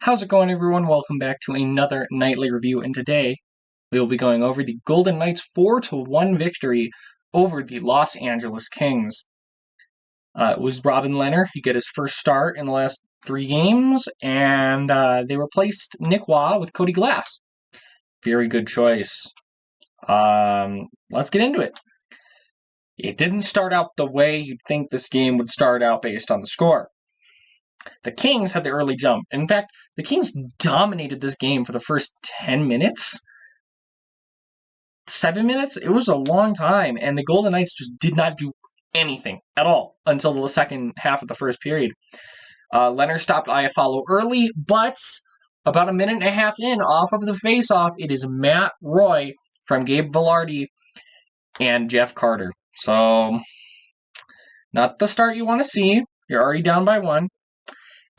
How's it going, everyone? Welcome back to another nightly review, and today we will be going over the Golden Knights' 4-1 victory over the Los Angeles Kings. It was Robin Lehner. He got his first start in the last 3 games, and they replaced Nick Waugh with Cody Glass. Very good choice. Let's get into it. It didn't start out the way you'd think this game would start out based on the score. The Kings had the early jump. In fact, the Kings dominated this game for the first 10 minutes. 7 minutes? It was a long time, and the Golden Knights just did not do anything at all until the second half of the first period. Lehner stopped Iafallo early, but about a minute and a half in, off of the faceoff, it is Matt Roy from Gabe Vilardi and Jeff Carter. So, not the start you want to see. You're already down by 1.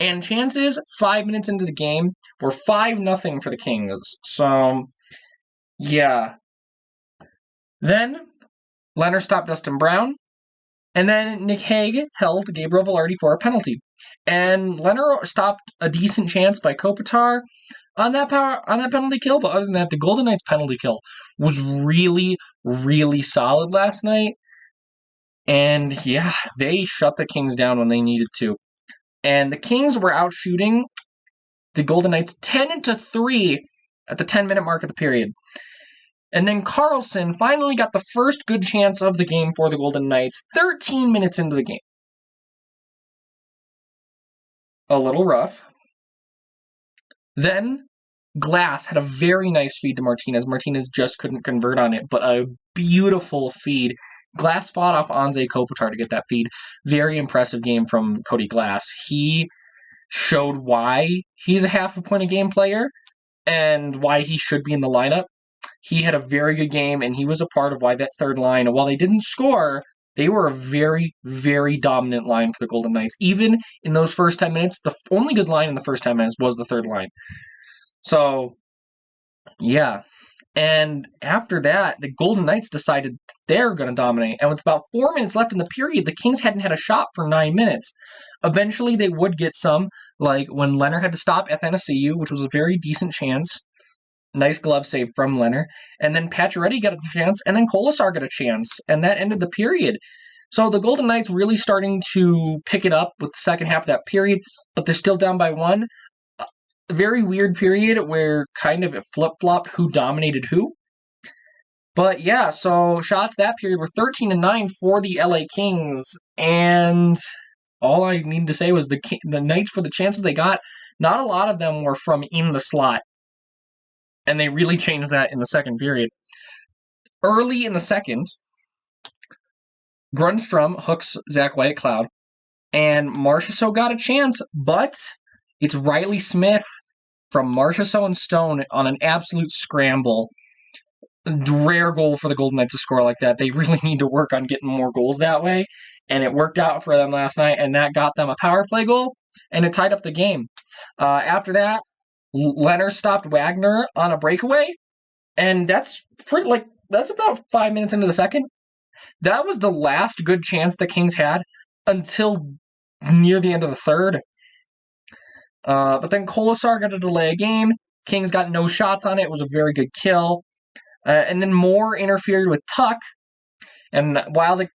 And chances, 5 minutes into the game, were 5-0 for the Kings. So, yeah. Then, Lehner stopped Dustin Brown. And then Nick Hague held Gabriel Vilardi for a penalty. And Lehner stopped a decent chance by Kopitar on that penalty kill. But other than that, the Golden Knights penalty kill was really, really solid last night. And yeah, they shut the Kings down when they needed to. And the Kings were out shooting the Golden Knights 10-3 at the 10-minute mark of the period. And then Karlsson finally got the first good chance of the game for the Golden Knights 13 minutes into the game. A little rough. Then Glass had a very nice feed to Martinez. Martinez just couldn't convert on it, but a beautiful feed. Glass fought off Anze Kopitar to get that feed. Very impressive game from Cody Glass. He showed why he's a half a point a game player and why he should be in the lineup. He had a very good game, and he was a part of why that third line, while they didn't score, they were a very, very dominant line for the Golden Knights. Even in those first 10 minutes, the only good line in the first 10 minutes was the third line. So, yeah. And after that, the Golden Knights decided they're going to dominate. And with about 4 minutes left in the period, the Kings hadn't had a shot for 9 minutes. Eventually, they would get some, like when Lehner had to stop Athanasiou, which was a very decent chance. Nice glove save from Lehner. And then Pacioretty got a chance, and then Kolesar got a chance. And that ended the period. So the Golden Knights really starting to pick it up with the second half of that period, but they're still down by 1. Very weird period where kind of it flip-flopped who dominated who. But yeah, so shots that period were 13-9 for the LA Kings. And all I need to say was the Knights, for the chances they got, not a lot of them were from in the slot. And they really changed that in the second period. Early in the second, Grundstrom hooks Zach Whitecloud. And Marchessault got a chance, but it's Riley Smith from Marchessault and Stone on an absolute scramble. Rare goal for the Golden Knights to score like that. They really need to work on getting more goals that way. And it worked out for them last night, and that got them a power play goal, and it tied up the game. After that, Lehner stopped Wagner on a breakaway, and that's about 5 minutes into the second. That was the last good chance the Kings had until near the end of the third. But then Kolesar got a delay a game. Kings got no shots on it. It was a very good kill. And then Moore interfered with Tuck. And while the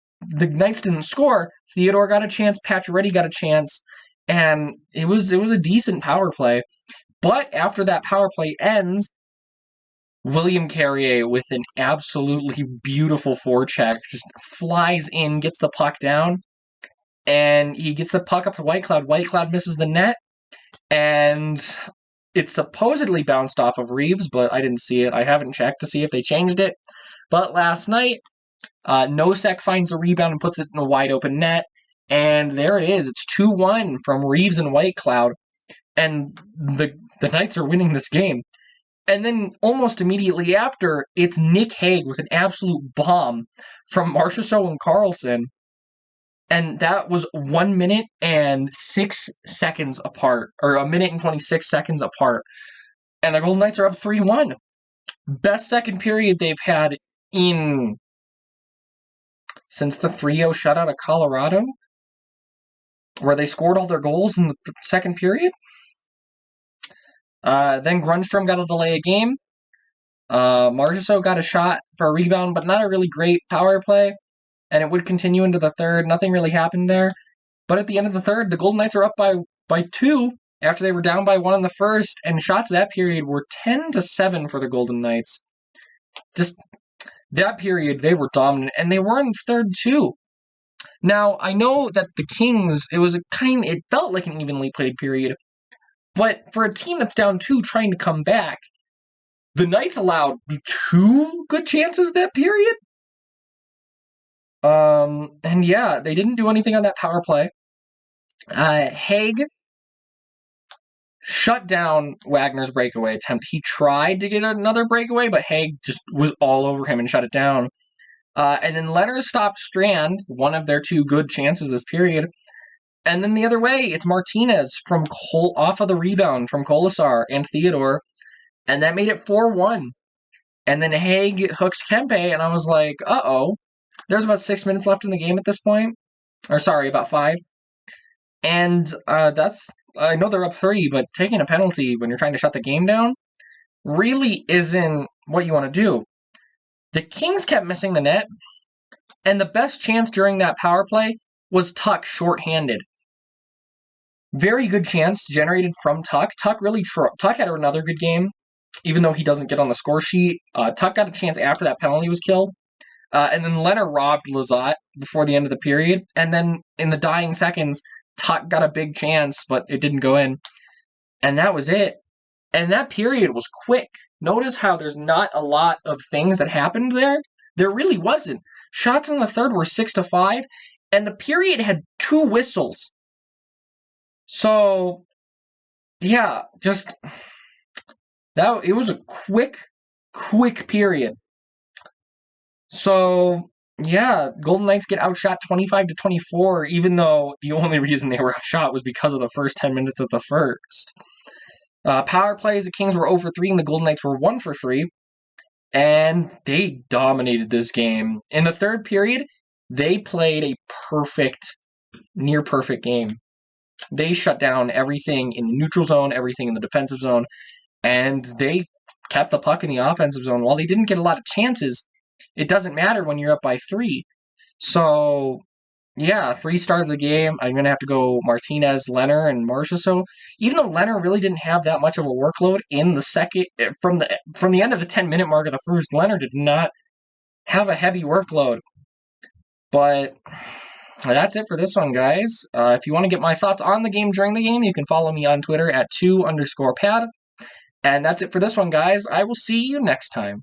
Knights didn't score, Theodore got a chance, Pacioretty got a chance, and it was a decent power play. But after that power play ends, William Carrier with an absolutely beautiful forecheck just flies in, gets the puck down, and he gets the puck up to Whitecloud. Whitecloud misses the net, and it's supposedly bounced off of Reeves, but I didn't see it. I haven't checked to see if they changed it. But last night, Nosek finds the rebound and puts it in a wide open net, and there it is. It's 2-1 from Reeves and Whitecloud, and the Knights are winning this game. And then almost immediately after, it's Nick Hague with an absolute bomb from Marchessault and Karlsson. And that was 1 minute and 6 seconds apart, or a minute and 26 seconds apart. And the Golden Knights are up 3-1. Best second period they've had since the 3-0 shutout of Colorado, where they scored all their goals in the second period. Then Grundstrom got a delay a game. Marchessault got a shot for a rebound, but not a really great power play. And it would continue into the third. Nothing really happened there. But at the end of the third, the Golden Knights are up by 2 after they were down by 1 in the first. And shots that period were 10-7 for the Golden Knights. Just that period, they were dominant. And they were in the third, too. Now, I know that the Kings, it felt like an evenly played period. But for a team that's down 2 trying to come back, the Knights allowed 2 good chances that period. And yeah, they didn't do anything on that power play. Haig shut down Wagner's breakaway attempt. He tried to get another breakaway, but Haig just was all over him and shut it down. And then Leonard stopped Strand, one of their 2 good chances this period. And then the other way, it's Martinez from off of the rebound from Colasar and Theodore. And that made it 4-1. And then Haig hooked Kempe, and I was like, uh-oh. There's about 6 minutes left in the game at this point. Or sorry, about 5. And I know they're up 3, but taking a penalty when you're trying to shut the game down really isn't what you want to do. The Kings kept missing the net, and the best chance during that power play was Tuck shorthanded. Very good chance generated from Tuck. Tuck had another good game, even though he doesn't get on the score sheet. Tuck got a chance after that penalty was killed. And then Leonard robbed Lizotte before the end of the period. And then in the dying seconds, Tuck got a big chance, but it didn't go in. And that was it. And that period was quick. Notice how there's not a lot of things that happened there. There really wasn't. Shots in the third were 6-5, and the period had 2 whistles. So, yeah, it was a quick period. So, yeah, Golden Knights get outshot 25-24, even though the only reason they were outshot was because of the first 10 minutes of the first. Power plays, the Kings were 0 for 3, and the Golden Knights were 1 for 3. And they dominated this game. In the third period, they played a near perfect game. They shut down everything in the neutral zone, everything in the defensive zone, and they kept the puck in the offensive zone. While they didn't get a lot of chances, it doesn't matter when you're up by 3. So, yeah, 3 stars of the game. I'm going to have to go Martinez, Leonard, and Marchessault. Even though Leonard really didn't have that much of a workload in the second, from the end of the 10-minute mark of the first, Leonard did not have a heavy workload. But that's it for this one, guys. If you want to get my thoughts on the game during the game, you can follow me on Twitter at 2_pad. And that's it for this one, guys. I will see you next time.